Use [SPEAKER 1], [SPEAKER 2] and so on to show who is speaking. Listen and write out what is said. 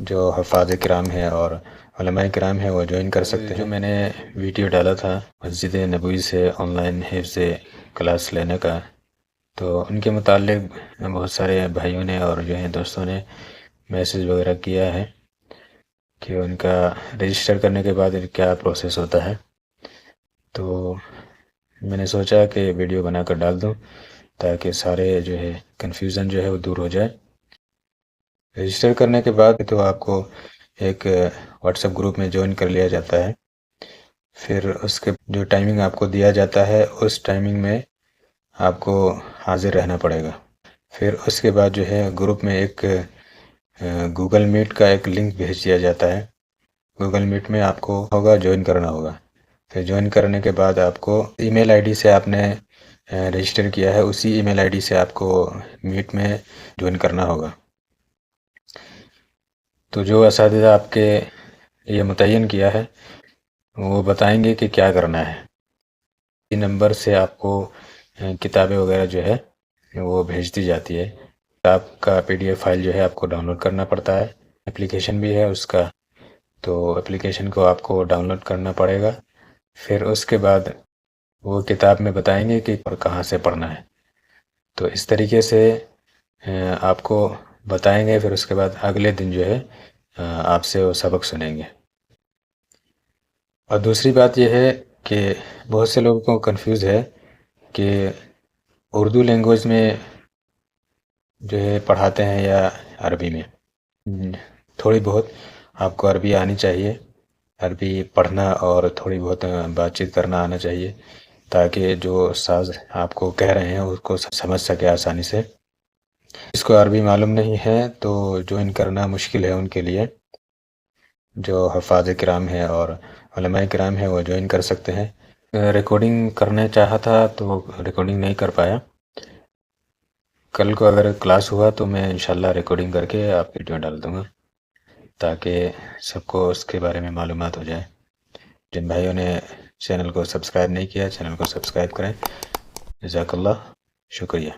[SPEAKER 1] جو حفاظ کرام ہیں اور علماء کرام ہیں وہ جوائن کر سکتے ہیں۔ جو میں نے ویڈیو ڈالا تھا مسجد نبوی سے آن لائن حفظ کلاس لینے کا، تو ان کے متعلق بہت سارے بھائیوں نے اور جو ہیں دوستوں نے میسیج وغیرہ کیا ہے کہ ان کا رجسٹر کرنے کے بعد کیا پروسیس ہوتا ہے، تو میں نے سوچا کہ ویڈیو بنا کر ڈال دوں تاکہ سارے جو ہے کنفیوژن جو ہے وہ دور ہو جائے۔ رجسٹر کرنے کے بعد تو آپ کو ایک واٹس ایپ گروپ میں جوائن کر لیا جاتا ہے، پھر اس کے جو ٹائمنگ آپ کو دیا جاتا ہے اس ٹائمنگ میں آپ کو حاضر رہنا پڑے گا۔ پھر اس کے بعد جو ہے گروپ میں ایک گوگل میٹ کا ایک لنک بھیج دیا جاتا ہے۔ گوگل میٹ میں آپ کو جوائن کرنا ہوگا۔ پھر جوائن کرنے کے بعد آپ کو ای میل آئی ڈی سے آپ نے رجسٹر کیا ہے، اسی ای میل آئی ڈی سے آپ کو میٹ میں جوائن کرنا ہوگا۔ تو جو اساتذہ آپ کے یہ متعین کیا ہے وہ بتائیں گے کہ کیا کرنا ہے۔ یہ نمبر سے آپ کو کتابیں وغیرہ جو ہے وہ بھیج دی جاتی ہے۔ کتاب کا پی ڈی ایف فائل جو ہے آپ کو ڈاؤن لوڈ کرنا پڑتا ہے، اپلیکیشن بھی ہے اس کا، تو اپلیکیشن کو آپ کو ڈاؤن لوڈ کرنا پڑے گا۔ پھر اس کے بعد وہ کتاب میں بتائیں گے کہ کہاں سے پڑھنا ہے، تو اس طریقے سے آپ کو بتائیں گے۔ پھر اس کے بعد اگلے دن جو ہے آپ سے وہ سبق سنیں گے۔ اور دوسری بات یہ ہے کہ بہت سے لوگوں کو کنفیوز ہے کہ اردو لینگویج میں جو ہے پڑھاتے ہیں یا عربی میں۔ تھوڑی بہت آپ کو عربی آنی چاہیے، عربی پڑھنا اور تھوڑی بہت بات چیت کرنا آنا چاہیے تاکہ جو استاذ آپ کو کہہ رہے ہیں اس کو سمجھ سکے آسانی سے۔ جس کو عربی معلوم نہیں ہے تو جوائن کرنا مشکل ہے ان کے لیے۔ جو حفاظ کرام ہیں اور علماء کرام ہیں وہ جوائن کر سکتے ہیں۔ ریکارڈنگ کرنا چاہا تھا تو ریکارڈنگ نہیں کر پایا۔ کل کو اگر کلاس ہوا تو میں انشاءاللہ ریکارڈنگ کر کے آپ ویڈیو ڈال دوں گا تاکہ سب کو اس کے بارے میں معلومات ہو جائے۔ جن بھائیوں نے چینل کو سبسکرائب نہیں کیا چینل کو سبسکرائب کریں۔ جزاک اللہ، شکریہ۔